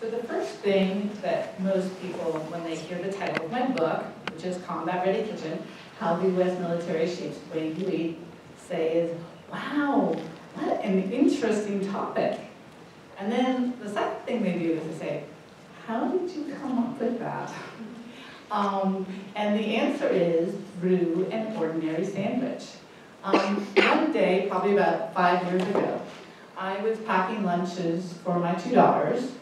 So the first thing that most people, when they hear the title of my book, which is Combat Ready Kitchen, How the U.S. Military Shapes the Way You Eat, say is, wow, what an interesting topic. And then the second thing they do is they say, how did you come up with that? And the answer is through an ordinary sandwich. One day, probably about 5 years ago, I was packing lunches for my 2 daughters,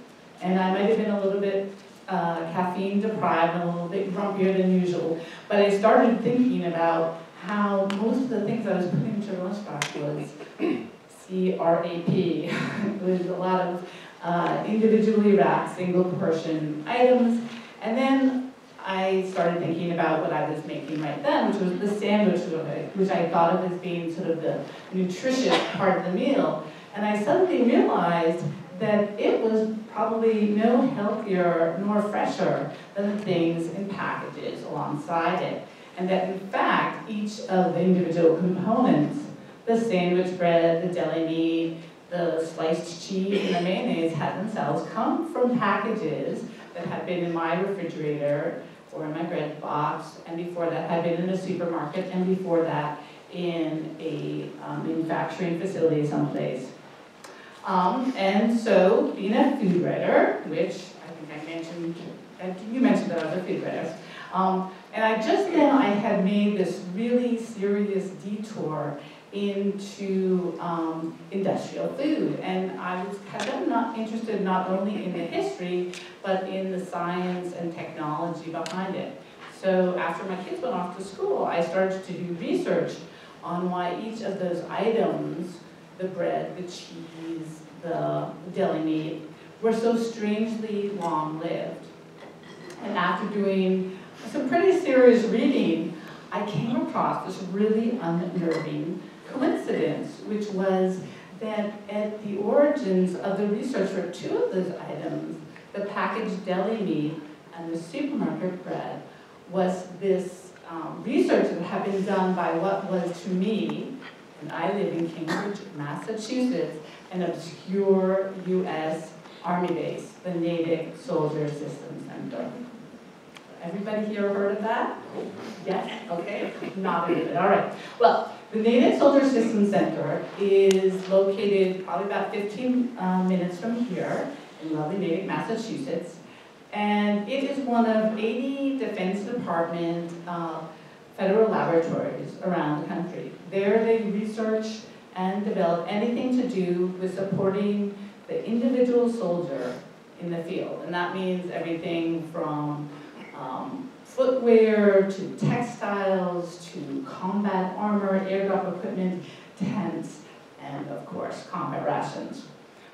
and I might have been a little bit caffeine deprived and a little bit grumpier than usual, but I started thinking about how most of the things I was putting into the lunchbox was C-R-A-P. It was a lot of individually wrapped, single portion items, and then I started thinking about what I was making right then, which was the sandwich, which I thought of as being sort of the nutritious part of the meal. And I suddenly realized that it was probably no healthier nor fresher than the things in packages alongside it. And that in fact, each of the individual components, the sandwich bread, the deli meat, the sliced cheese, and the mayonnaise had themselves come from packages that had been in my refrigerator or in my bread box, and before that had been in a supermarket, and before that in a manufacturing facility someplace. And so, being a food writer, which I think I mentioned, you mentioned that I was a food writer, and I had made this really serious detour into industrial food, and I was kind of not interested not only in the history, but in the science and technology behind it. So after my kids went off to school, I started to do research on why each of those items, the bread, the cheese, the deli meat, were so strangely long-lived. And after doing some pretty serious reading, I came across this really unnerving coincidence, which was that at the origins of the research for 2 of those items, the packaged deli meat and the supermarket bread, was this research that had been done by what was to me, and I live in Cambridge, Massachusetts, an obscure U.S. Army base, the Natick Soldier Systems Center. Everybody here heard of that? Yes? Okay. Not good. All right. Well, the Natick Soldier Systems Center is located probably about 15 minutes from here in lovely Natick, Massachusetts. And it is one of 80 Defense Department federal laboratories around the country. There they research and develop anything to do with supporting the individual soldier in the field. And that means everything from footwear to textiles to combat armor, airdrop equipment, tents, and of course, combat rations.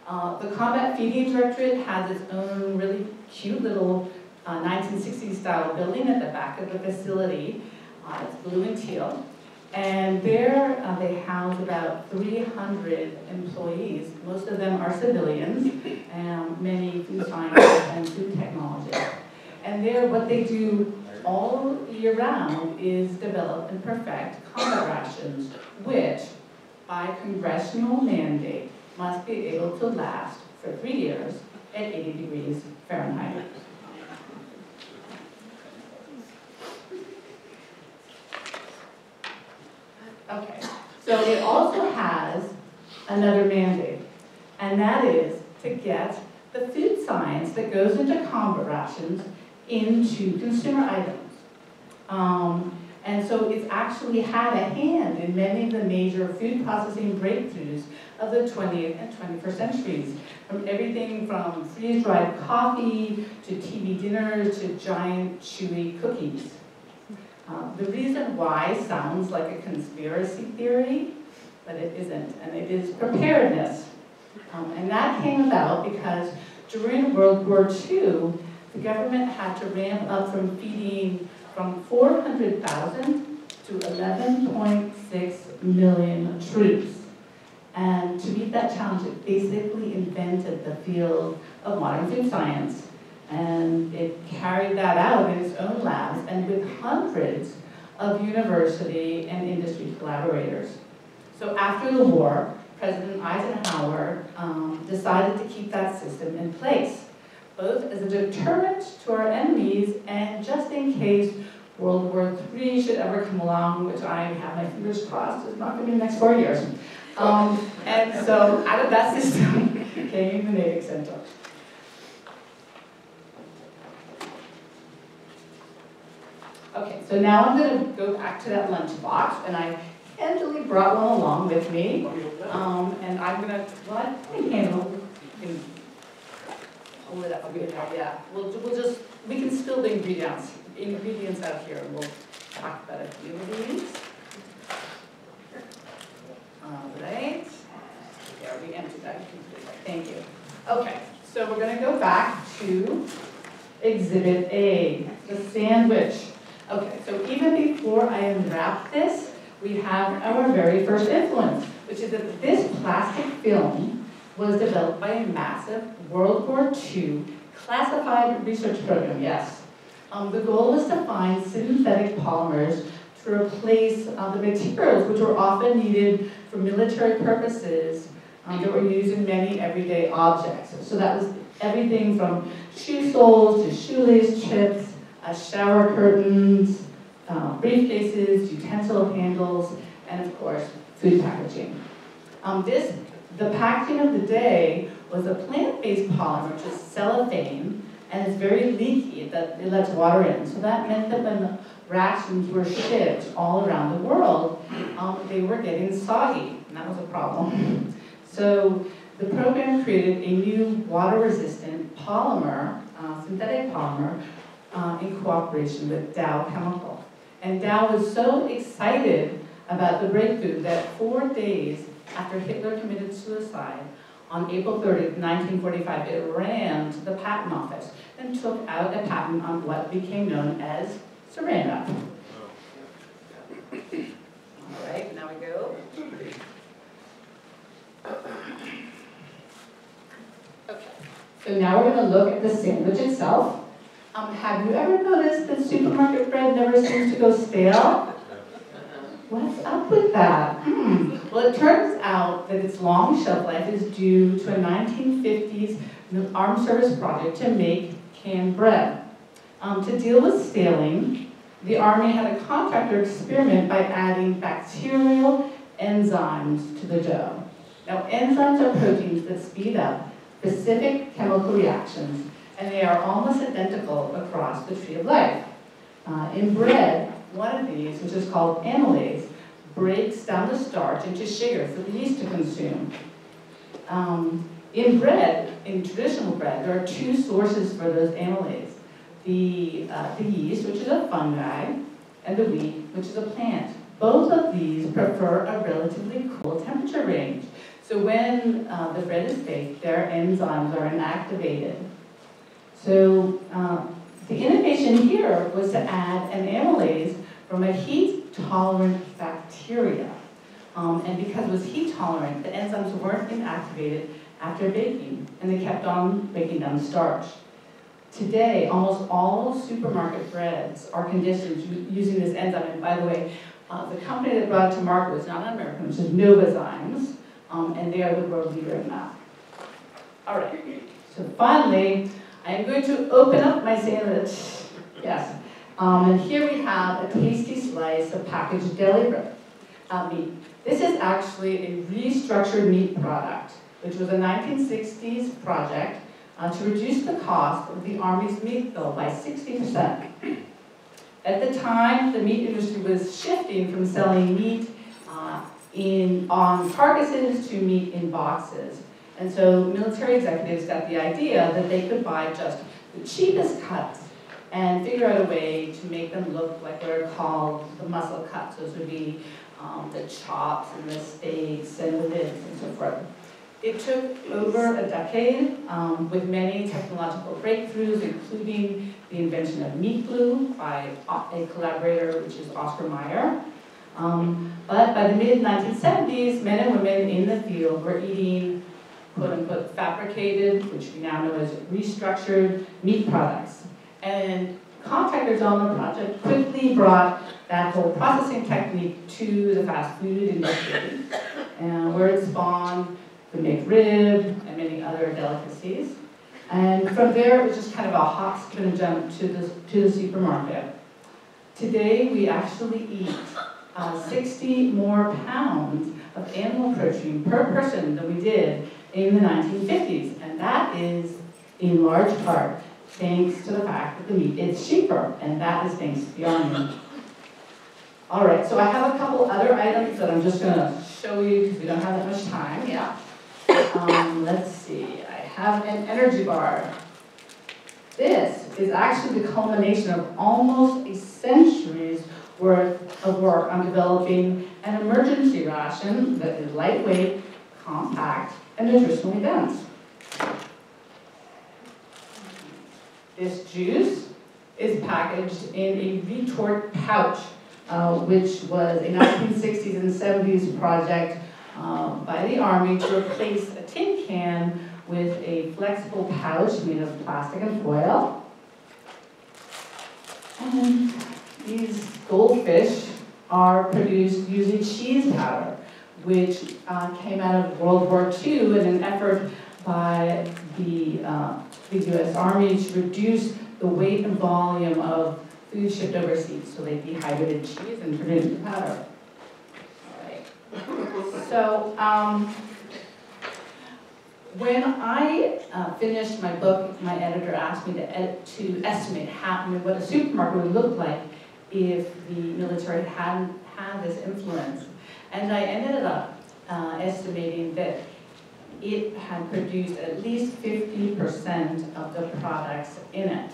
The Combat Feeding Directorate has its own really cute little 1960s style building at the back of the facility. It's blue and teal. And there they house about 300 employees. Most of them are civilians, and many food scientists and food technologists. And there, what they do all year round is develop and perfect combat rations, which, by congressional mandate, must be able to last for 3 years at 80 degrees Fahrenheit. Okay, so it also has another mandate, and that is to get the food science that goes into combat rations into consumer items. And so it's actually had a hand in many of the major food processing breakthroughs of the 20th and 21st centuries, from everything from freeze-dried coffee to TV dinners to giant chewy cookies. The reason why sounds like a conspiracy theory, but it isn't, and it is preparedness. And that came about because during World War II, the government had to ramp up from feeding from 400,000 to 11.6 million troops. And to meet that challenge, it basically invented the field of modern food science. And it carried that out in its own labs and with hundreds of university and industry collaborators. So after the war, President Eisenhower decided to keep that system in place. both as a deterrent to our enemies and just in case World War III should ever come along, which I have my fingers crossed is not going to be in the next 4 years. And so out of that system came the Natick Center. Okay, so now I'm going to go back to that lunchbox, and I handily brought one along with me. And I'm going to, well, I can handle it. You can hold it up a bit, yeah. We can spill the ingredients out here, and we'll talk about a few of these. All right. There, we emptied that completely. Thank you. Okay, so we're going to go back to Exhibit A, the sandwich. Okay, so even before I unwrap this, we have our very first influence, which is that this plastic film was developed by a massive World War II classified research program, yes. The goal was to find synthetic polymers to replace the materials which were often needed for military purposes that were used in many everyday objects. So that was everything from shoe soles to shoelace chips, shower curtains, briefcases, utensil handles, and of course, food packaging. The packaging of the day was a plant-based polymer, which is cellophane, and it's very leaky, it lets water in. So that meant that when rations were shipped all around the world, they were getting soggy, and that was a problem. So the program created a new water-resistant polymer, synthetic polymer, in cooperation with Dow Chemical. And Dow was so excited about the breakthrough that 4 days after Hitler committed suicide, on April 30th, 1945, it ran to the patent office and took out a patent on what became known as Saran wrap. All right, now we go. Okay, so now we're going to look at the sandwich itself. Have you ever noticed that supermarket bread never seems to go stale? What's up with that? Well, it turns out that its long shelf life is due to a 1950s armed service project to make canned bread. To deal with staling, the Army had a contractor experiment by adding bacterial enzymes to the dough. Now, enzymes are proteins that speed up specific chemical reactions, and they are almost identical across the tree of life. In bread, one of these, which is called amylase, breaks down the starch into sugar for the yeast to consume. In bread, in traditional bread, there are two sources for those amylase. The yeast, which is a fungi, and the wheat, which is a plant. Both of these prefer a relatively cool temperature range. So when the bread is baked, their enzymes are inactivated. So the innovation here was to add an amylase from a heat-tolerant bacteria. And because it was heat-tolerant, the enzymes weren't inactivated after baking, and they kept on breaking down the starch. Today, almost all supermarket breads are conditioned using this enzyme. And by the way, the company that brought it to market was not an American, which is Novozymes, and they are the world leader in that. All right, so finally, I'm going to open up my sandwich. Yes. And here we have a tasty slice of packaged deli bread meat. This is actually a restructured meat product, which was a 1960s project to reduce the cost of the Army's meat bill by 60%. At the time, the meat industry was shifting from selling meat on carcasses to meat in boxes. And so military executives got the idea that they could buy just the cheapest cuts and figure out a way to make them look like what are called the muscle cuts. Those would be the chops and the steaks and the ribs and so forth. It took over a decade with many technological breakthroughs, including the invention of meat glue by a collaborator, which is Myra. But by the mid-1970s, men and women in the field were eating quote-unquote fabricated, which we now know as restructured meat products. And contractors on the project quickly brought that whole processing technique to the fast food industry, where it spawned the McRib and many other delicacies. And from there, it was just kind of a hop, skip, and jump to the supermarket. Today, we actually eat 60 more pounds of animal protein per person than we did in the 1950s. And that is, in large part, thanks to the fact that the meat is cheaper. And that is thanks to the army. All right, so I have a couple other items that I'm just going to show you because we don't have that much time. Yeah. Let's see. I have an energy bar. This is actually the culmination of almost a century's worth of work on developing an emergency ration that is lightweight, compact, and nutritionally dense. This juice is packaged in a retort pouch, which was a 1960s and 70s project by the Army to replace a tin can with a flexible pouch made of plastic and foil. And these goldfish are produced using cheese powder, which came out of World War II in an effort by the U.S. Army to reduce the weight and volume of food shipped overseas. So they dehydrated cheese and turned it into powder. All right. So when I finished my book, my editor asked me to estimate what a supermarket would look like if the military hadn't had this influence. And I ended up estimating that it had produced at least 50% of the products in it.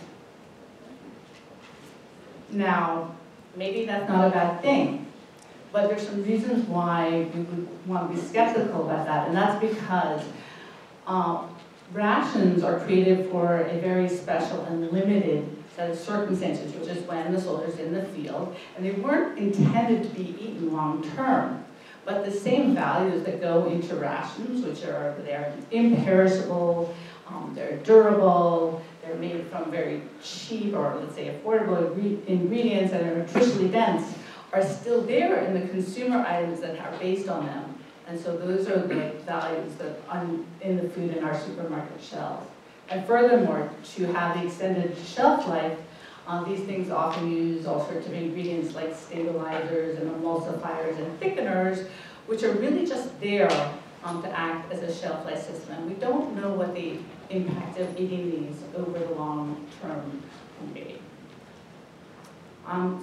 Now, maybe that's not a bad thing, but there's some reasons why we would want to be skeptical about that, and that's because rations are created for a very special and limited set of circumstances, which is when the soldier's in the field, and they weren't intended to be eaten long term. But the same values that go into rations, which are they're imperishable, they're durable, they're made from very cheap or let's say affordable ingredients and are nutritionally dense, are still there in the consumer items that are based on them. And so those are the values that are in the food in our supermarket shelves. And furthermore, to have the extended shelf life, these things often use all sorts of ingredients like stabilizers and emulsifiers and thickeners, which are really just there to act as a shelf life system. And we don't know what the impact of eating these over the long term can be.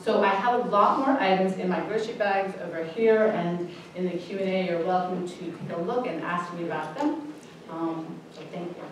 So I have a lot more items in my grocery bags over here, and in the Q&A you're welcome to take a look and ask me about them. So thank you.